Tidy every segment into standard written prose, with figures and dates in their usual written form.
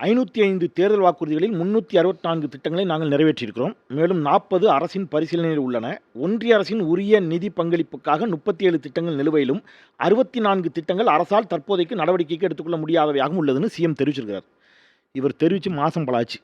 505 தேர்தல் வாக்குறுதிகளில் 364 திட்டங்களை நாங்கள் நிறைவேற்றியிருக்கிறோம். மேலும் 40 அரசின் பரிசீலனையில் உள்ளன. ஒன்றிய அரசின் உரிய நிதி பங்களிப்புக்காக 37 திட்டங்கள் நிலுவையிலும் 64 திட்டங்கள் அரசால் தற்போதைக்கு நடவடிக்கைக்கு எடுத்துக்கொள்ள முடியாதவையாகவும் உள்ளதுன்னு சிஎம் தெரிவிச்சிருக்கிறார். இவர் தெரிவித்து மாதம் பலாச்சு.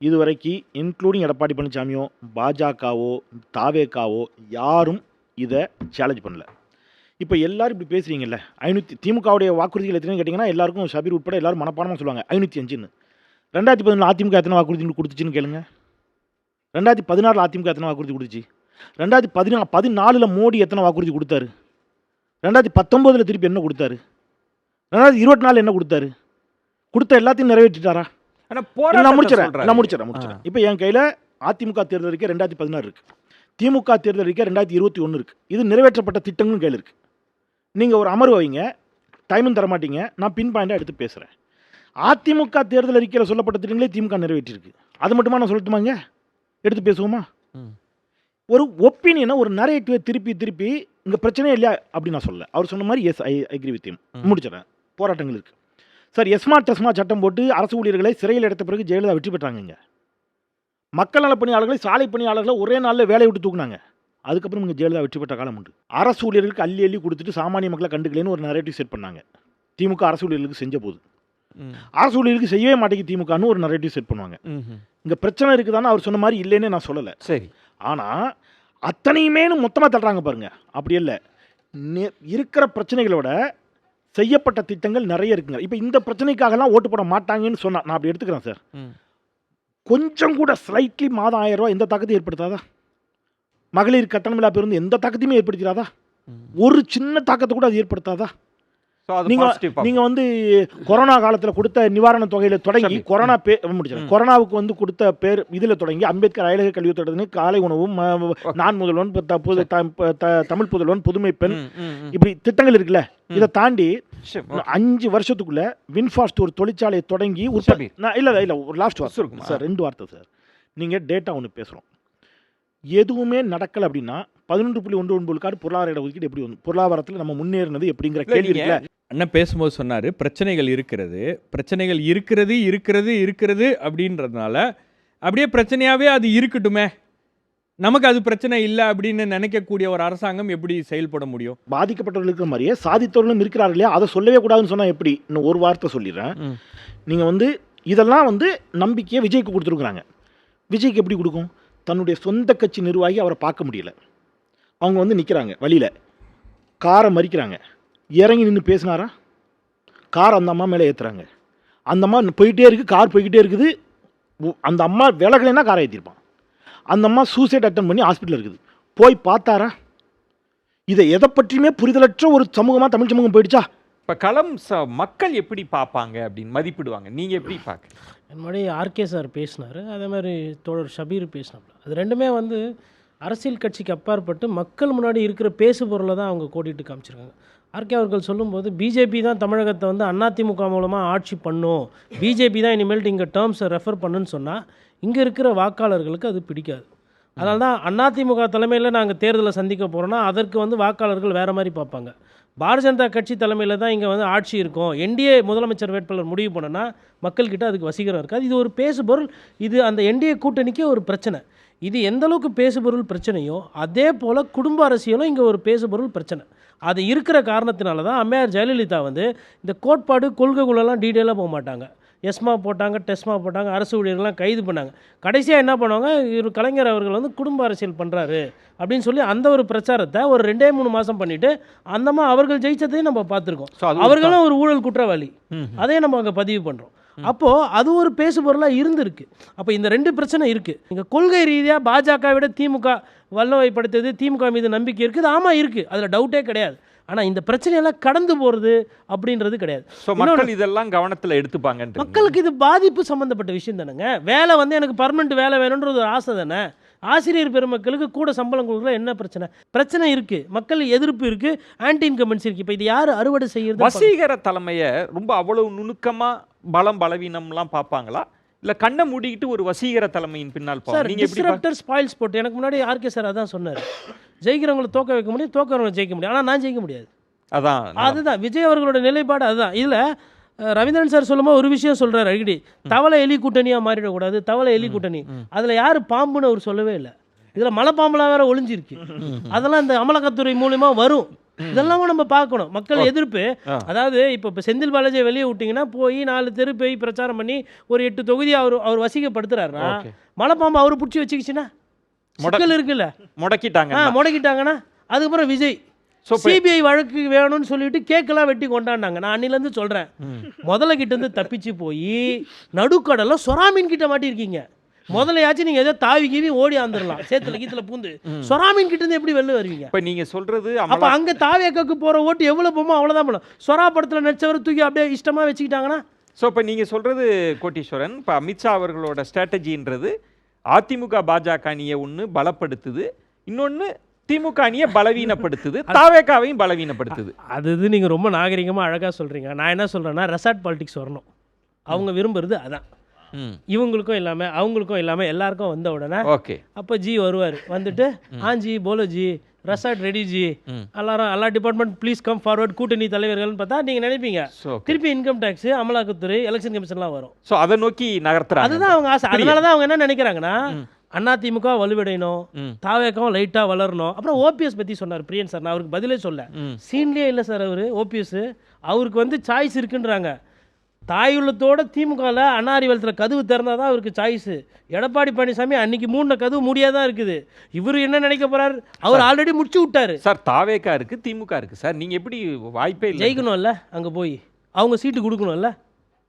இதுவரைக்கும் இன்க்ளூடிங் எடப்பாடி பழனிசாமியோ பாஜகவோ தாவேகாவோ யாரும் இதை சேலஞ்ச் பண்ணல. இப்போ எல்லாரும் இப்படி பேசுகிறீங்கல்ல, திமுகவுடைய வாக்குறுதிகள் எத்தனை கேட்டிங்கன்னா எல்லாருக்கும் ஷபீர் உட்பட எல்லாரும் மனப்பாடமாக சொல்லுவாங்க 505ன்னு. 2017 அதிமுக எத்தனை வாக்குறுதி கொடுத்துச்சுன்னு கேளுங்க. 2016 அதிமுக எத்தனை வாக்குறுதி கொடுத்துச்சு? 2014 மோடி எத்தனை வாக்குறுதி கொடுத்தாரு? 2019 திருப்பி என்ன கொடுத்தாரு? 2024 என்ன கொடுத்தாரு? கொடுத்த எல்லாத்தையும் நிறைவேற்றிட்டாரா? நான் முடிச்சிடறேன். இப்போ என் கையில் அதிமுக தேர்தல் அறிக்கை 2016 இருக்குது, திமுக தேர்தல் அறிக்கை 2021 இருக்குது. இது நிறைவேற்றப்பட்ட திட்டங்களும் கையில் இருக்குது. நீங்கள் ஒரு அமர்வு வைங்க, டைமும் தர மாட்டீங்க, நான் பின் பாயிண்டாக எடுத்து பேசுகிறேன். அதிமுக தேர்தல் அறிக்கையில் சொல்லப்பட்ட திட்டங்களே திமுக நிறைவேற்றிருக்கு. அது மட்டுமா நான் சொல்லட்டுமாங்க? எடுத்து பேசுவோமா? ஒரு ஒப்பீனியனை ஒரு நரேட்டிவை திருப்பி இங்கே பிரச்சனையே இல்லையா அப்படின்னு நான் சொல்ல. அவர் சொன்ன மாதிரி yes I agree with him. முடிச்சிடறேன். போராட்டங்கள் இருக்குது சார். எஸ்மா டெஸ்மா சட்டம் போட்டு அரசு ஊழியர்களை சிறையில் எடுத்த பிறகு ஜெயலலிதா வெற்றி பெற்றாங்க. மக்கள் நல பணியாளர்களை சாலை பணியாளர்களை ஒரே நாளில் வேலையை விட்டு தூக்குனாங்க. அதுக்கப்புறம் இங்கே ஜெயலலிதா வெற்றி பெற்ற காலம் உண்டு. அரசு ஊழியர்களுக்கு அள்ளி கொடுத்துட்டு சாமானிய மக்களை கண்டுக்கலன்னு ஒரு நரேட்டிவ் செட் பண்ணாங்க. திமுக அரசு ஊழியர்களுக்கு செஞ்ச போது அரசு ஊழியர்களுக்கு செய்யவே மாட்டேங்குது திமுகன்னு ஒரு நரேட்டிவ் செட் பண்ணுவாங்க. இங்கே பிரச்சனை இருக்குதான்னு அவர் சொன்ன மாதிரி இல்லைன்னு நான் சொல்லலை. சரி, ஆனால் அத்தனையுமே மொத்தமாக தட்டுறாங்க பாருங்க. அப்படி இல்லை, இருக்கிற பிரச்சனைகளோட செய்யப்பட்ட திட்டங்கள் நிறைய இருக்குங்க. இப்போ இந்த பிரச்சனைக்காகலாம் ஓட்டு போட மாட்டாங்கன்னு சொன்னா நான் அப்படி எடுத்துக்கிறேன் சார். கொஞ்சம் கூட ஸ்லைட்லி மாதம் 1000 ரூபா எந்த தாக்கத்தையும் ஏற்படுத்தாதா? மகளிர் கட்டணமில்லா பேருந்து எந்த தாக்கத்தையுமே ஏற்படுத்திடாதா? ஒரு சின்ன தாக்கத்தை கூட அது ஏற்படுத்தாதா? நீங்க கொரோனா காலத்தில் கொடுத்த நிவாரண தொகையில தொடங்கி கொரோனாவுக்கு கொடுத்த பேர் இதில் தொடங்கி அம்பேத்கர் அயலக கல்வி தொடர்ந்து காலை உணவும் நான் முதல்வன் தமிழ் புதல்வன் புதுமை பெண் இப்படி திட்டங்கள் இருக்குல்ல. இதை தாண்டி 5 வருஷத்துக்குள்ள வின்ஃபாஸ்ட் ஒரு தொழிற்சாலையை தொடங்கி இல்ல ஒரு லாஸ்ட் வார்த்தை சார், 2 வார்த்தை சார். நீங்க டேட்டா ஒன்று பேசுறோம், எதுவுமே நடக்கல அப்படின்னா 11.19 பொருளாதார இடஒதுக்கீடு எப்படி வந்து பொருளாதாரத்தில் நம்ம முன்னேறினது எப்படிங்கிற கேள்வி இருக்குல்ல. அண்ணன் பேசும்போது சொன்னார் பிரச்சனைகள் இருக்கிறது அப்படின்றதுனால அப்படியே பிரச்சனையாகவே அது இருக்கட்டுமே, நமக்கு அது பிரச்சனை இல்லை அப்படின்னு நினைக்கக்கூடிய ஒரு அரசாங்கம் எப்படி செயல்பட முடியும்? பாதிக்கப்பட்டவர்களுக்கு மாதிரியே சாதித்தவர்களும் இருக்கிறார்கள் இல்லையா, அதை சொல்லவே கூடாதுன்னு சொன்னால் எப்படி? இன்னும் ஒரு வார்த்தை சொல்லிடுறேன். நீங்கள் இதெல்லாம் நம்பிக்கையை விஜய்க்கு கொடுத்துருக்குறாங்க. விஜய்க்கு எப்படி கொடுக்கும்? தன்னுடைய சொந்த கட்சி நிர்வாகி அவரை பார்க்க முடியல. அவங்க நிற்கிறாங்க வழியில், காரை மறிக்கிறாங்க, இறங்கி நின்று பேசினாரா? கார் அந்த அம்மா மேலே ஏற்றுறாங்க. அந்த அம்மா போயிட்டே இருக்குது, கார் போய்கிட்டே இருக்குது. அந்த அம்மா விலகலைன்னா காரை ஏற்றிருப்பான். அந்த அம்மா சூசைட் அட்டன் பண்ணி ஹாஸ்பிட்டல் இருக்குது, போய் பார்த்தாரா? இதை எதை பற்றியுமே புரிதலற்ற ஒரு சமூகமாக தமிழ் சமூகம் போயிடுச்சா? இப்போ களம் மக்கள் எப்படி பார்ப்பாங்க அப்படின்னு மதிப்பிடுவாங்க, நீங்கள் எப்படி பார்க்க? முன்னாடி ஆர்கே சார் பேசினார், அதே மாதிரி தோழர் ஷபீர் பேசினாப்புல. அது ரெண்டுமே அரசியல் கட்சிக்கு அப்பாற்பட்டு மக்கள் முன்னாடி இருக்கிற பேசு பொருளை தான் அவங்க கோடிட்டு காமிச்சிருக்காங்க. ஆர்கே அவர்கள் சொல்லும்போது பிஜேபி தான் தமிழகத்தை அதிமுக மூலமாக ஆட்சி பண்ணும், பிஜேபி தான் இனிமேல்ட்டு இங்கே டேர்ம்ஸை ரெஃபர் பண்ணுன்னு சொன்னால் இங்கே இருக்கிற வாக்காளர்களுக்கு அது பிடிக்காது. அதனால தான் அதிமுக தலைமையில் நாங்கள் தேர்தலை சந்திக்க போகிறோன்னா அதற்கு வாக்காளர்கள் வேறு மாதிரி பார்ப்பாங்க. பாரதிய ஜனதா கட்சி தலைமையில் தான் இங்கே ஆட்சி இருக்கும், என்டிஏ முதலமைச்சர் வேட்பாளர் முடிவு பண்ணனா மக்கள்கிட்ட அதுக்கு வசீகரம் இருக்காது. இது ஒரு பேசுபொருள், இது அந்த என்டிஏ கூட்டணிக்கே ஒரு பிரச்சனை. இது எந்த அளவுக்கு பேசுபொருள் பிரச்சனையோ அதே போல் குடும்ப அரசியலும் இங்கே ஒரு பேசுபொருள் பிரச்சனை. அது இருக்கிற காரணத்தினால தான் அம்மையார் ஜெயலலிதா இந்த கோட்பாடு கொள்கைகளெல்லாம் டீட்டெயிலாக போக மாட்டாங்க. எஸ்மா போட்டாங்க, டெஸ்மா போட்டாங்க, அரசு ஊழியர்கள்லாம் கைது பண்ணாங்க. கடைசியாக என்ன பண்ணுவாங்க, இவர் கலைஞர் அவர்கள் குடும்ப அரசியல் பண்ணுறாரு அப்படின்னு சொல்லி அந்த ஒரு பிரச்சாரத்தை ஒரு 2-3 மாதம் பண்ணிவிட்டு அந்தமா அவர்கள் ஜெயிச்சதையும் நம்ம பார்த்துருக்கோம். அவர்களும் ஒரு ஊழல் குற்றவாளி, அதையும் நம்ம அங்கே பதிவு பண்ணுறோம். அப்போது அது ஒரு பேசுபொருளாக இருந்திருக்கு. அப்போ இந்த 2 பிரச்சனை இருக்குது. இங்கே கொள்கை ரீதியாக பாஜக விட திமுக வல்லமைப்படுத்துது, திமுக மீது நம்பிக்கை இருக்குது, ஆமாம் இருக்குது, அதில் டவுட்டே கிடையாது. ஆனால் இந்த பிரச்சனையெல்லாம் கடந்து போகிறது அப்படின்றது கிடையாது. மக்கள் இதெல்லாம் கவனத்தில் எடுத்துப்பாங்க. மக்களுக்கு இது பாதிப்பு சம்மந்தப்பட்ட விஷயம் தானேங்க. வேலை எனக்கு பர்மனெண்ட் வேலை வேணுன்றது ஒரு ஆசை தானே. ஆசிரியர் பெருமக்களுக்கு கூட சம்பளம் கொடுக்கல, என்ன பிரச்சனை இருக்குது, மக்கள் எதிர்ப்பு இருக்குது, ஆன்டி இன்கம்பன்சி இருக்குது. இப்போ இது யார் அறுவடை செய்யறது? வசீகர தலைமையை ரொம்ப அவ்வளவு நுணுக்கமாக பலவீனம்லாம் பார்ப்பாங்களா, இல்லை கண்ணை மூடிக்கிட்டு ஒரு வசீகர தலைமையின் பின்னால் ஸ்பாயில்ஸ் போட்டு? எனக்கு முன்னாடி ஆர்கே சார் அதான் சொன்னார், ஜெயிக்கிறவங்களை தோக்க வைக்க முடியும், தோக்கிறவங்களை ஜெயிக்க முடியும், ஆனால் நான் ஜெயிக்க முடியாது. அதுதான் விஜய் அவர்களோட நிலைப்பாடு. அதுதான் இதில் ரவீந்திரன் சார் சொல்லும்போது ஒரு விஷயம் சொல்கிறார் அடிக்கடி, தவளை எலி கூட்டணியாக மாறிடக்கூடாது, தவளை எலி கூட்டணி. அதில் யார் பாம்புன்னு அவர் சொல்லவே இல்லை. இதில் மலைப்பாம்புலாம் வேற ஒளிஞ்சிருக்கு. அதெல்லாம் இந்த அமலாக்கத்துறை மூலிமா வரும். இதெல்லாம் நம்ம பார்க்கணும். மக்கள் எதிர்ப்பு, அதாவது இப்போ செந்தில் பாலாஜியை வெளியே விட்டிங்கன்னா போய் 4 தெரு போய் பிரச்சாரம் பண்ணி ஒரு 8 தொகுதி அவர் வசீகப்படுத்துறாருன்னா, மலைப்பாம்பு அவர் பிடிச்சி வச்சுக்கிச்சுன்னா மக்கள் இருக்குல்ல, முடக்கிட்டாங்கன்னா அதுக்கப்புறம் விஜய் சிபிஐ வழக்கு வேணும்னு சொல்லிட்டு கேக்கெல்லாம் வெட்டி கொண்டாடினாங்க. நான் அன்னிலேருந்து சொல்கிறேன், முதல்ல கிட்டேருந்து தப்பிச்சு போய் நடுக்கடலை சொராமீன் கிட்ட மாட்டிருக்கீங்க. முதலையாச்சும் நீங்கள் ஏதோ தாவி கீவி ஓடி ஆந்துடலாம், சேத்துல கீத்துல பூந்து. சொராமீன் கிட்டேருந்து எப்படி வெளில வருவீங்க? இப்போ நீங்கள் சொல்கிறது அப்போ அங்கே தாவியக்காக்கு போகிற ஓட்டு எவ்வளோ போமோ அவ்வளோதான் போகணும். சொரா படத்தில் நடிச்சவர் தூக்கி அப்படியே இஷ்டமாக வச்சுக்கிட்டாங்கன்னா. ஸோ இப்போ நீங்கள் சொல்கிறது கோட்டீஸ்வரன், இப்போ அமித்ஷா அவர்களோட ஸ்ட்ராட்டஜின்றது அதிமுக பாஜக அணியை ஒன்று பலப்படுத்துது, இன்னொன்று திமுக அணியை பலவீனப்படுத்துது, தாவேகாவையும் பலவீனப்படுத்துது. அது நீங்கள் ரொம்ப நாகரிகமாக அழகாக சொல்கிறீங்க. நான் என்ன சொல்கிறேன்னா, ரெசார்ட் பாலிடிக்ஸ் வரணும். அவங்க விரும்புறது அதான். இவங்களுக்கும் இல்லாமல் அவங்களுக்கும் இல்லாமல் எல்லாருக்கும் வந்த உடனே ஓகே அப்போ ஜி வருவார். வந்துட்டு G polo G resort ready G, எல்லா டிபார்ட்மெண்ட் ப்ளீஸ் கம் ஃபார்வர்ட், கூட்டணி தலைவர்கள்னு பார்த்தா நீங்கள் நினைப்பீங்க திருப்பி இன்கம் டேக்ஸ், அமலாக்கத்துறை, எலெக்ஷன் கமிஷன்லாம் வரும். ஸோ அதை நோக்கி நகர்த்துறாங்க. அதுதான் அவங்க ஆசை. அதனால தான் அவங்க என்ன நினைக்கிறாங்கன்னா, அதிமுக வலுவடையணும், தாவேக்காவும் லைட்டாக வளரணும். அப்புறம் ஓபிஎஸ் பற்றி சொன்னார் பிரியன் சார். நான் அவருக்கு பதிலே சொல்ல, சீன்லேயே இல்லை சார் அவர் ஓபிஎஸ். அவருக்கு வந்து சாய்ஸ் இருக்குன்றாங்க. தாயுள்ளத்தோட திமுகவில் அண்ணாரிவலத்தில் கதவு திறந்தால் தான் அவருக்கு சாய்ஸு. எடப்பாடி பழனிசாமி அன்னைக்கு மூணு கதவு முடியாதான் இருக்குது. இவர் என்ன நினைக்க போறாரு? அவர் ஆல்ரெடி முடிச்சு விட்டாரு சார். தாவேக்கா இருக்கு, திமுக இருக்கு சார். நீங்க எப்படி வாய்ப்பே இல்லை ஜெயிக்கணும்ல, அங்கே போய் அவங்க சீட்டு கொடுக்கணும்ல.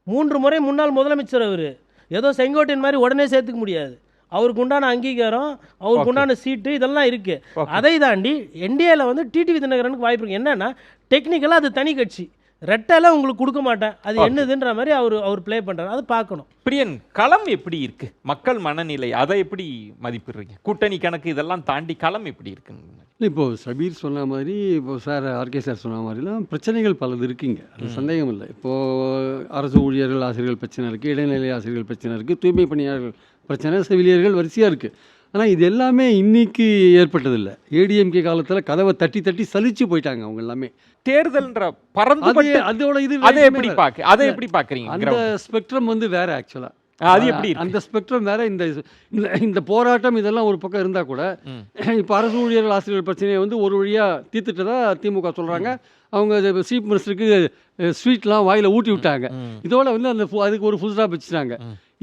3 முறை முன்னாள் முதலமைச்சர் அவர். ஏதோ செங்கோட்டையன் மாதிரி உடனே சேர்த்துக்க முடியாது. அவருக்கு உண்டான அங்கீகாரம், அவருக்கு உண்டான சீட்டு இதெல்லாம் இருக்கு. அதை தாண்டி என்டிஏல வந்து டிடிவி தினகரனுக்கு வாய்ப்பு இருக்கு. என்னன்னா டெக்னிக்கலாக அது தனி கட்சி, ரெட்டெல்லாம் உங்களுக்கு கொடுக்க மாட்டேன், அது என்னதுன்ற மாதிரி அவர் ப்ளே பண்ணுறாரு. அதை பார்க்கணும். பிரியன், களம் எப்படி இருக்கு, மக்கள் மனநிலை, அதை எப்படி மதிப்பிடுறீங்க? கூட்டணி கணக்கு இதெல்லாம் தாண்டி களம் எப்படி இருக்குன்னு? இப்போது சபீர் சொன்ன மாதிரி, இப்போ சார் ஆர்கே சார் சொன்ன மாதிரிலாம் பிரச்சனைகள் பலது இருக்குங்க, அது சந்தேகம் இல்லை. இப்போது அரசு ஊழியர்கள் ஆசிரியர்கள் பிரச்சனை இருக்குது, இடைநிலை ஆசிரியர்கள் பிரச்சனை இருக்குது, தூய்மை பணியாளர்கள் பிரச்சனை, செவிலியர்கள் வரிசையாக இருக்குது. ஆனால் இது எல்லாமே இன்னைக்கு ஏற்பட்டதில்லை. ஏடிஎம்கே காலத்தில் கதவை தட்டி தட்டி சலிச்சு போயிட்டாங்க அவங்க எல்லாமே. தேர்தல்ன்ற பறந்து அதோட இது அதை எப்படி பார்க்குறீங்க? அந்த ஸ்பெக்ட்ரம் வந்து வேற ஆக்சுவலாக. அது எப்படி அந்த ஸ்பெக்ட்ரம் வேற. இந்த போராட்டம் இதெல்லாம் ஒரு பக்கம் இருந்தால் கூட, இப்போ அரசு ஊழியர்கள் ஆசிரியர்கள் பிரச்சனையை வந்து ஒரு வழியாக தீர்த்துட்டதா திமுக சொல்கிறாங்க. அவங்க சீஃப் மினிஸ்டருக்கு ஸ்வீட்லாம் வாயில் ஊட்டி விட்டாங்க. இதோட வந்து அதுக்கு ஒரு ஃபுல் ஸ்டாப் வச்சுட்டாங்க.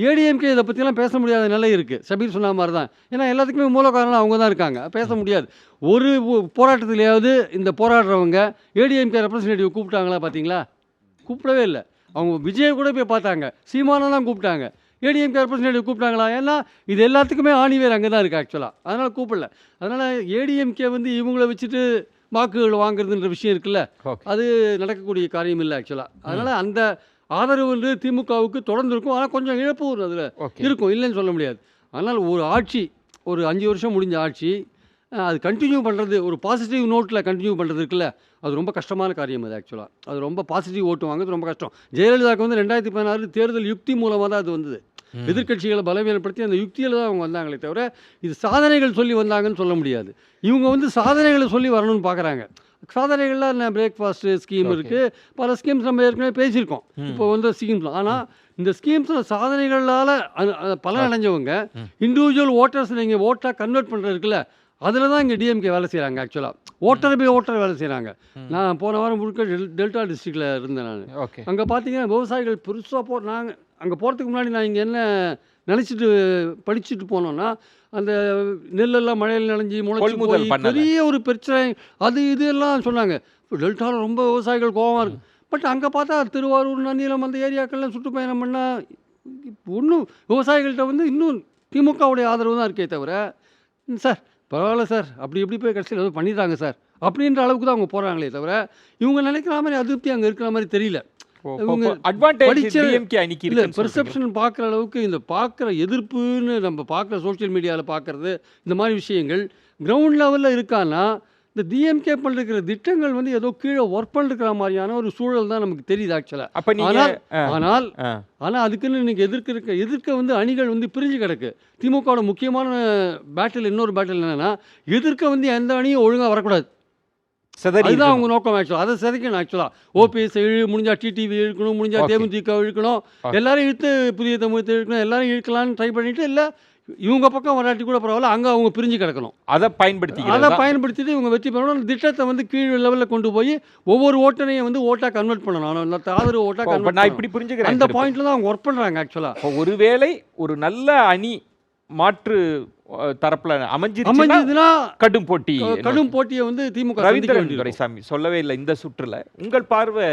ஏடிஎம்கே இதை பற்றிலாம் பேச முடியாத நிலை இருக்குது. சபீர் சொன்ன மாதிரி தான். ஏன்னா எல்லாத்துக்குமே மூல காரணம் அவங்க தான் இருக்காங்க, பேச முடியாது. ஒரு போராட்டத்திலேயாவது இந்த போராடுறவங்க ஏடிஎம்கே ரெப்ரஸன்டேட்டிவ் கூப்பிட்டாங்களா? பார்த்தீங்களா? கூப்பிடவே இல்லை. அவங்க விஜயை கூட போய் பார்த்தாங்க, சீமானெல்லாம் கூப்பிட்டாங்க, ஏடிஎம்கே ரெப்ரஸன்டேட்டிவ் கூப்பிட்டாங்களா? ஏன்னா இது எல்லாத்துக்குமே ஆணிவேர் அங்கே தான் இருக்குது ஆக்சுவலாக. அதனால் கூப்பிடல. அதனால் ஏடிஎம்கே வந்து இவங்கள வச்சுட்டு வாக்குகள் வாங்குறதுன்ற விஷயம் இருக்குல்ல, அது நடக்கக்கூடிய காரியம் இல்லை ஆக்சுவலாக. அதனால் அந்த ஆதரவு வந்து திமுகவுக்கு தொடர்ந்து இருக்கும். ஆனால் கொஞ்சம் இழப்பு ஒரு அதில் இருக்கும், இல்லைன்னு சொல்ல முடியாது. அதனால் ஒரு ஆட்சி, ஒரு 5 வருஷம் முடிஞ்ச ஆட்சி, அது கண்டினியூ பண்ணுறது, ஒரு பாசிட்டிவ் நோட்டில் கண்டினியூ பண்ணுறது இருக்குல்ல, அது ரொம்ப கஷ்டமான காரியம். அது ஆக்சுவலாக அது ரொம்ப பாசிட்டிவ் ஓட்டு வாங்குறது ரொம்ப கஷ்டம். ஜெயலலிதாவுக்கு வந்து 2016 தேர்தல் யுக்தி மூலமாக தான் அது வந்தது. எதிர்கட்சிகளை பலவீனப்படுத்தி அந்த யுக்தியில் தான் அவங்க வந்தாங்களே தவிர இது சாதனைகள் சொல்லி வந்தாங்கன்னு சொல்ல முடியாது. இவங்க வந்து சாதனைகளை சொல்லி வரணும்னு பார்க்குறாங்க. சாதனைகள்லாம் என்ன, பிரேக்ஃபாஸ்ட்டு ஸ்கீம் இருக்குது, பல ஸ்கீம்ஸ் நம்ம ஏற்கனவே பேசியிருக்கோம். இப்போ வந்து ஸ்கீம்ஸ், ஆனால் இந்த ஸ்கீம்ஸில் சாதனைகளால் பலன் அடைஞ்சவங்க இண்டிவிஜுவல் ஓட்டர்ஸ் நீங்கள் ஓட்டாக கன்வெர்ட் பண்ணுறதுக்குல்ல, அதில் தான் இங்கே டிஎம்கே வேலை செய்கிறாங்க. ஆக்சுவலாக ஓட்டர் பை ஓட்டர் வேலை செய்கிறாங்க. நான் போன வாரம் முழுக்க டெல்டா டிஸ்ட்ரிக்டில் இருந்தேன் நான். அங்கே பார்த்தீங்கன்னா விவசாயிகள் பெருசாக நாங்கள் அங்கே போகிறதுக்கு முன்னாடி நான் இங்கே என்ன நினச்சிட்டு படிச்சுட்டு போனோன்னா, அந்த நெல்லெல்லாம் மழையில் நனைஞ்சி முளைச்சி போய் பெரிய ஒரு பிரச்சனை, அது இது எல்லாம் சொன்னாங்க. இப்போ டெல்டாவில் ரொம்ப விவசாயிகள் கோபமாக இருக்குது. பட் அங்கே பார்த்தா திருவாரூர், நன்னிலம் அந்த ஏரியாக்கள்லாம் சுற்றுப்பயணம் பண்ணால் ஒன்றும் விவசாயிகள்கிட்ட வந்து இன்னும் திமுகவுடைய ஆதரவு தான் இருக்கே தவிர, சார் பரவாயில்ல சார், அப்படி எப்படி போய் கடைசியில் ஏதோ பண்ணிடுறாங்க சார் அப்படின்ற அளவுக்கு தான் அவங்க போகிறாங்களே தவிர, இவங்க நினைக்கிற மாதிரி அதிருப்தி அங்கே இருக்கிற மாதிரி தெரியல. பெர்செப்ஷன் பார்க்குற அளவுக்கு இந்த பார்க்குற எதிர்ப்புன்னு நம்ம பார்க்குற சோஷியல் மீடியாவில் பார்க்குறது, இந்த மாதிரி விஷயங்கள் கிரவுண்ட் லெவலில் இருக்கான்னா, இந்த டிஎம்கே பண்ணிருக்கிற திட்டங்கள் வந்து ஏதோ கீழே ஒர்க் பண்ணிருக்கிற மாதிரியான ஒரு சூழல் தான் நமக்கு தெரியுது ஆக்சுவலாக. ஆனால் அதுக்குன்னு இன்னைக்கு எதிர்க்க வந்து அணிகள் வந்து பிரிஞ்சு கிடக்கு. திமுகவோட முக்கியமான பேட்டில், இன்னொரு பேட்டில் என்னென்னா, எதிர்க்க வந்து எந்த அணியும் ஒழுங்காக வரக்கூடாது. சிதறி அதுதான் இருக்கணும். அவங்க நோக்கம் ஆக்சுவலாக. அதை சிதைக்கணும் ஆக்சுவலாக. ஓபிஎஸ் முடிஞ்சா டிடிவி இழுக்கணும், முடிஞ்சா Okay. தேமுதிக இழுக்கணும், Okay. எல்லாரும் இழுத்து புதிய தமிழகத்தை இழுக்கணும், எல்லாரும் இழுக்கலான்னு ட்ரை பண்ணிட்டு, இல்லை இவங்க பக்கம் வராட்டி கூட பரவாயில்ல, அங்கே அவங்க பிரிஞ்சு கிடக்கணும். அதை அதை பயன்படுத்திக்கிறது பயன்படுத்திட்டு இவங்க வெற்றி பெறணும். அந்த திட்டத்தை வந்து கீழ் லெவலில் கொண்டு போய் ஒவ்வொரு ஓட்டனையும் வந்து ஓட்டாக கன்வெர்ட் பண்ணணும், ஆதரவு ஓட்டாக நான் கன்வெர்ட் இப்படி புரிஞ்சுக்கிறேன். அந்த பாயிண்ட்ல தான் அவங்க ஒர்க் பண்ணுறாங்க ஆக்சுவலாக. இப்போ ஒருவேளை ஒரு நல்ல அணி மாற்று தரப்புல அமைஞ்சிருச்சுன்னா அமைஞ்சதுன்னா கடும் போட்டி கடும் போட்டியை வந்து திமுக சந்திக்க ரவீந்திரன் வேண்டியிருக்கும். துரைசாமி சொல்லவே இல்லை இந்த சுற்றுல. உங்கள் பார்வை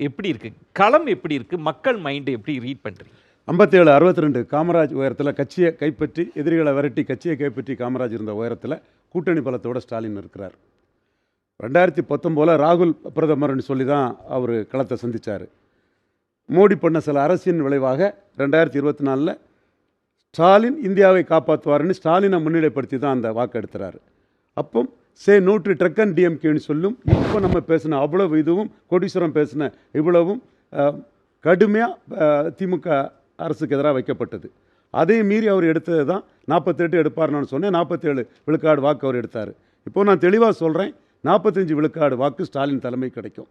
எப்படி இருக்கு? களம் எப்படி இருக்கு? மக்கள் மைண்ட் எப்படி ரீட் பண்றீங்க? 57 62 காமராஜ் உயரத்தில் கட்சியை கைப்பற்றி எதிரிகளை விரட்டி கட்சியை கைப்பற்றி காமராஜ் இருந்த உயரத்தில் கூட்டணி பலத்தோட ஸ்டாலின் இருக்கிறார். 2019 ராகுல் பிரதமர்னு சொல்லி தான் அவர் களத்தை சந்தித்தார். மோடி பண்ண சில அரசின் விளைவாக 2024 ஸ்டாலின் இந்தியாவை காப்பாற்றுவார்னு ஸ்டாலினை முன்னிலைப்படுத்தி தான் அந்த வாக்கு எடுத்துறாரு. அப்போ சே நூற்று ட்ரக் அண்ட் டிஎம்கேன்னு சொல்லும். இப்போ நம்ம பேசின அவ்வளவு இதுவும் கோடீஸ்வரம் பேசின இவ்வளவும் கடுமையாக திமுக அரசுக்கு எதிராக வைக்கப்பட்டது. அதையும் மீறி அவர் எடுத்தது தான் 48 எடுப்பார். நான் சொன்னேன் 47 விழுக்காடு வாக்கு அவர் எடுத்தார். இப்போ நான் தெளிவாக சொல்கிறேன், 45 விழுக்காடு வாக்கு ஸ்டாலின் தலைமை கிடைக்கும்.